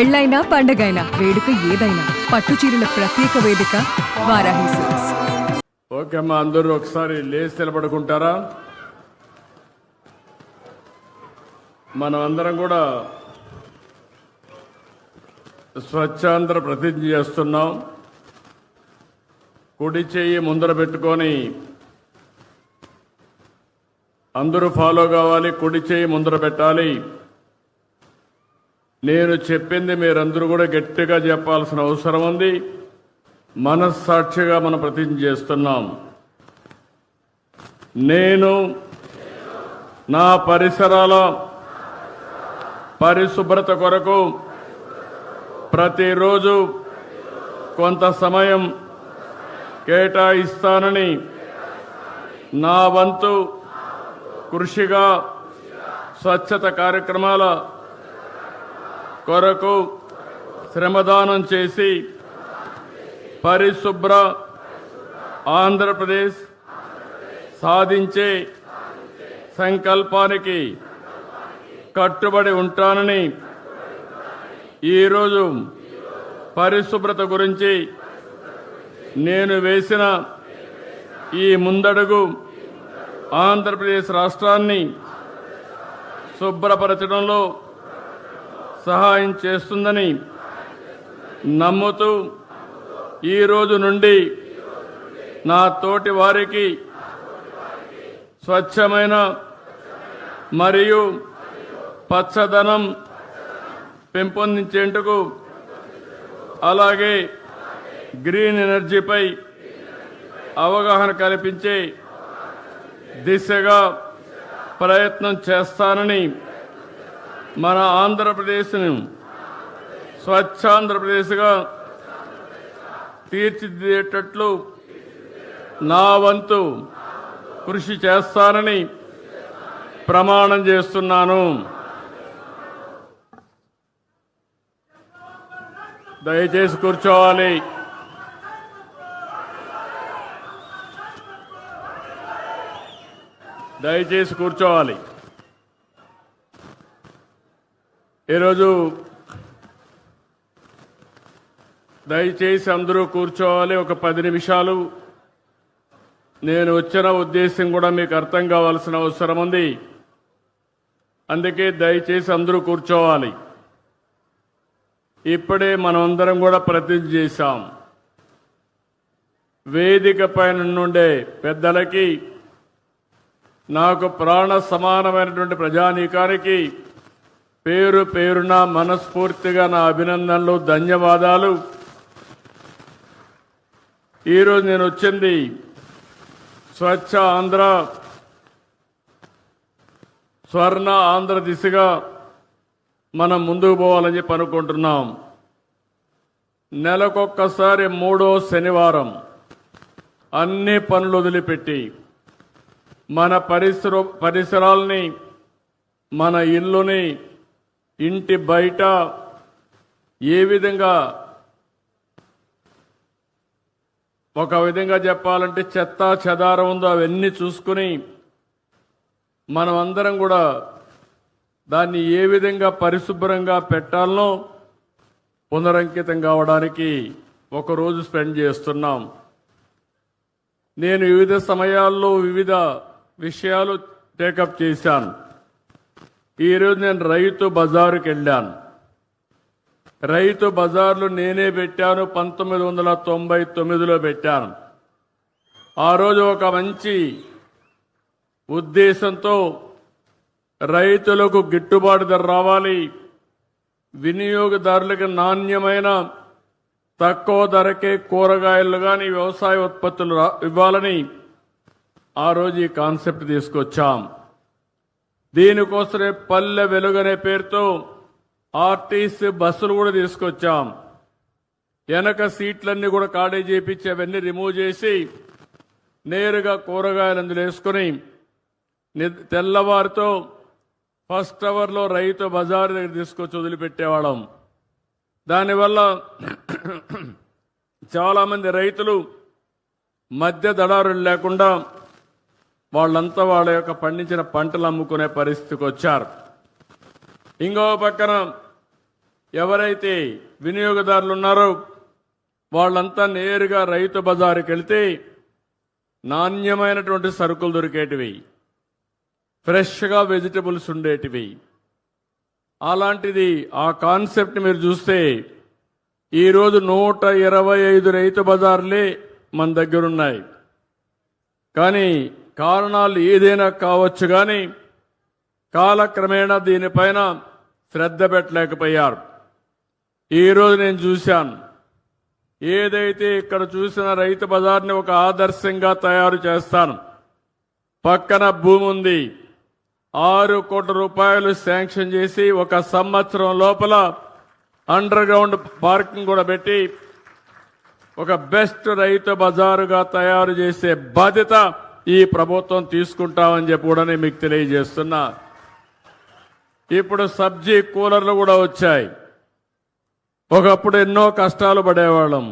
పెళ్ళైనా పండగైనా వేడుక ఏదైనా పట్టు చీరల ప్రత్యేక వేదిక వారాహి సిల్క్స్. ఓకే అమ్మా, అందరూ ఒకసారి లేచి నిలబడుకుంటారా? మనం అందరం కూడా స్వచ్ఛాంధ్ర ప్రతిజ్ఞ చేస్తున్నాం. కుడి చెయ్యి ముందర పెట్టుకొని అందరూ ఫాలో కావాలి. కుడి చెయ్యి ముందర పెట్టాలి. నేను చెప్పింది మీరందరూ కూడా గట్టిగా చెప్పాల్సిన అవసరం ఉంది. మనస్సాక్షిగా మనం ప్రతిజ్ఞ చేస్తున్నాం. నేను నా పరిసరాల పరిశుభ్రత కొరకు ప్రతిరోజు కొంత సమయం కేటాయిస్తానని నా వంతు కృషిగా స్వచ్ఛత కార్యక్రమాల కొరకు శ్రమదానం చేసి పరిశుభ్ర ఆంధ్రప్రదేశ్ సాధించే సంకల్పానికి కట్టుబడి ఉంటానని ఈరోజు పరిశుభ్రత గురించి నేను వేసిన ఈ ముందడుగు ఆంధ్రప్రదేశ్ రాష్ట్రాన్ని శుభ్రపరచడంలో సహాయం చేస్తుందని నమ్ముతూ ఈ రోజు నుండి నా తోటి వారికి స్వచ్ఛమైన మరియు పచ్చదనం పెంపొందించేందుకు అలాగే గ్రీన్ ఎనర్జీపై అవగాహన కల్పించే దిశగా ప్రయత్నం చేస్తానని మన ఆంధ్రప్రదేశ్ను స్వచ్ఛాంధ్రప్రదేశ్గా తీర్చిదిద్దేటట్లు నా వంతు కృషి చేస్తానని ప్రమాణం చేస్తున్నాను. దయచేసి కూర్చోవాలి. దయచేసి కూర్చోవాలి. ఈరోజు దయచేసి అందరూ కూర్చోవాలి. ఒక 10 నిమిషాలు. నేను వచ్చిన ఉద్దేశం కూడా మీకు అర్థం కావాల్సిన అవసరం ఉంది. అందుకే దయచేసి అందరూ కూర్చోవాలి. ఇప్పుడే మనమందరం కూడా ప్రతిజ్ఞ చేశాం. వేదిక పైన నుండే పెద్దలకి, నాకు ప్రాణ సమానమైనటువంటి ప్రజానీకానికి పేరు పేరున మనస్ఫూర్తిగా నా అభినందనలు, ధన్యవాదాలు. ఈరోజు నేను వచ్చింది స్వచ్ఛ ఆంధ్ర, స్వర్ణ ఆంధ్ర దిశగా మనం ముందుకు పోవాలని చెప్పి అనుకుంటున్నాం. నెలకొక్కసారి 3వ శనివారం అన్ని పనులు వదిలిపెట్టి మన పరిసరాల్ని, మన ఇల్లుని, ఇంటి బయట ఏ విధంగా, ఒక విధంగా చెప్పాలంటే చెత్త చెదారం ఉందో అవన్నీ చూసుకుని మనం అందరం కూడా దాన్ని ఏ విధంగా పరిశుభ్రంగా పెట్టాలనో పునరంకితం కావడానికి ఒకరోజు స్పెండ్ చేస్తున్నాం. నేను వివిధ సమయాల్లో వివిధ విషయాలు టేకప్ చేశాను. ఈరోజు నేను రైతు బజారుకి వెళ్ళాను. రైతు బజార్లు నేనే పెట్టాను. 1999లో పెట్టాను. ఆ రోజు ఒక మంచి ఉద్దేశంతో రైతులకు గిట్టుబాటు ధర రావాలి, వినియోగదారులకు నాణ్యమైన తక్కువ ధరకే కూరగాయలు కానీ వ్యవసాయ ఉత్పత్తులు ఇవ్వాలని ఆ రోజు ఈ కాన్సెప్ట్ తీసుకొచ్చాం. దీనికోసమే పల్లె వెలుగనే పేరుతో ఆర్టీసీ బస్సులు కూడా తీసుకొచ్చాం. వెనక సీట్లన్నీ కూడా ఖాళీ చేపించి అవన్నీ రిమూవ్ చేసి నేరుగా కూరగాయలు అందులో వేసుకుని తెల్లవారితో ఫస్ట్ అవర్లో రైతు బజారు దగ్గర తీసుకొచ్చి వదిలిపెట్టేవాళ్ళం. దానివల్ల చాలామంది రైతులు మధ్య దళారులు లేకుండా వాళ్ళంతా వాళ్ళ యొక్క పండించిన పంటలు అమ్ముకునే పరిస్థితికి వచ్చారు. ఇంకో పక్కన ఎవరైతే వినియోగదారులు ఉన్నారో వాళ్ళంతా నేరుగా రైతు బజారుకి వెళ్తే నాణ్యమైనటువంటి సరుకులు దొరికేటివి, ఫ్రెష్గా వెజిటబుల్స్ ఉండేటివి. అలాంటిది ఆ కాన్సెప్ట్ మీరు చూస్తే ఈరోజు 125 రైతు బజార్లే మన దగ్గర ఉన్నాయి. కానీ కారణాలు ఏదైనా కావచ్చు, కానీ కాలక్రమేణా దీనిపైన శ్రద్ధ పెట్టలేకపోయారు. ఈరోజు నేను చూశాను, ఏదైతే ఇక్కడ చూసిన రైతు బజార్ని ఒక ఆదర్శంగా తయారు చేస్తాను. పక్కన భూమి ఉంది, 6 కోట్ల రూపాయలు శాంక్షన్ చేసి 1 సంవత్సరం లోపల అండర్ గ్రౌండ్ పార్కింగ్ కూడా పెట్టి ఒక బెస్ట్ రైతు బజారుగా తయారు చేసే బాధ్యత ఈ ప్రభుత్వం తీసుకుంటామని చెప్పి కూడా నేను మీకు తెలియజేస్తున్నా. ఇప్పుడు సబ్జీ కూలర్లు కూడా వచ్చాయి. ఒకప్పుడు ఎన్నో కష్టాలు పడేవాళ్ళం,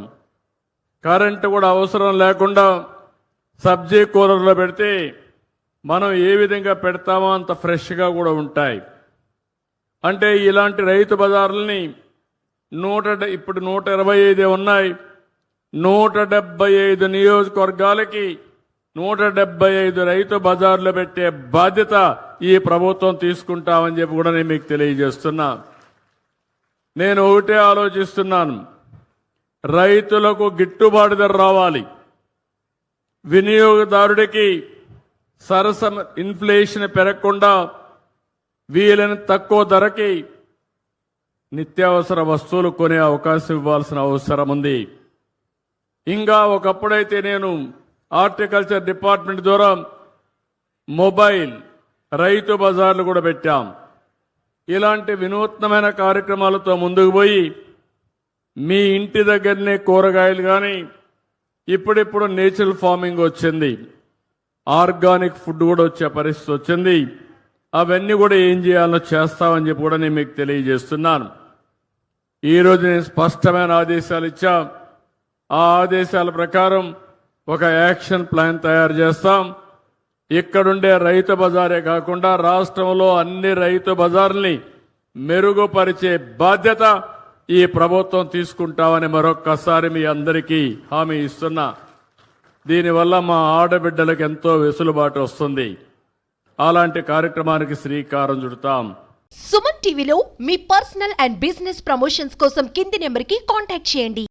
కరెంటు కూడా అవసరం లేకుండా సబ్జీ కూలర్లో పెడితే మనం ఏ విధంగా పెడతామో అంత ఫ్రెష్గా కూడా ఉంటాయి. అంటే ఇలాంటి రైతు బజార్లని ఇప్పుడు 125 ఉన్నాయి. 175 నియోజకవర్గాలకి 175 రైతు బజార్లు పెట్టే బాధ్యత ఈ ప్రభుత్వం తీసుకుంటామని చెప్పి కూడా నేను మీకు తెలియజేస్తున్నా. నేను ఒకటే ఆలోచిస్తున్నాను, రైతులకు గిట్టుబాటు ధర రావాలి, వినియోగదారుడికి సరసమ ఇన్ఫ్లేషన్ పెరగకుండా వీలైన తక్కువ ధరకి నిత్యావసర వస్తువులు కొనే అవకాశం ఇవ్వాల్సిన అవసరం ఉంది. ఇంకా ఒకప్పుడైతే నేను హార్టికల్చర్ డిపార్ట్మెంట్ ద్వారా మొబైల్ రైతు బజార్లు కూడా పెట్టాం. ఇలాంటి వినూత్నమైన కార్యక్రమాలతో ముందుకు పోయి మీ ఇంటి దగ్గరనే కూరగాయలు కానీ, ఇప్పుడిప్పుడు నేచురల్ ఫార్మింగ్ వచ్చింది, ఆర్గానిక్ ఫుడ్ కూడా వచ్చే పరిస్థితి వచ్చింది. అవన్నీ కూడా ఏం చేయాలో చేస్తామని చెప్పి కూడా నేను మీకు తెలియజేస్తున్నాను. ఈరోజు నేను స్పష్టమైన ఆదేశాలు ఇచ్చా. ఆ ఆదేశాల ప్రకారం ఒక యాక్షన్ ప్లాన్ తయారు చేస్తాం. ఇక్కడుండే రైతు బజారే కాకుండా రాష్ట్రంలో అన్ని రైతు బజార్లని మెరుగుపరిచే బాధ్యత ఈ ప్రభుత్వం తీసుకుంటామని మరొక్కసారి మీ అందరికీ హామీ ఇస్తున్నా. దీనివల్ల మా ఆడబిడ్డలకు ఎంతో వెసులుబాటు వస్తుంది. అలాంటి కార్యక్రమానికి శ్రీకారం చుడతాం. సుమన్ టీవీలో మీ పర్సనల్ అండ్ బిజినెస్ ప్రమోషన్స్ కోసం కింది నెంబర్కి కాంటాక్ట్ చేయండి.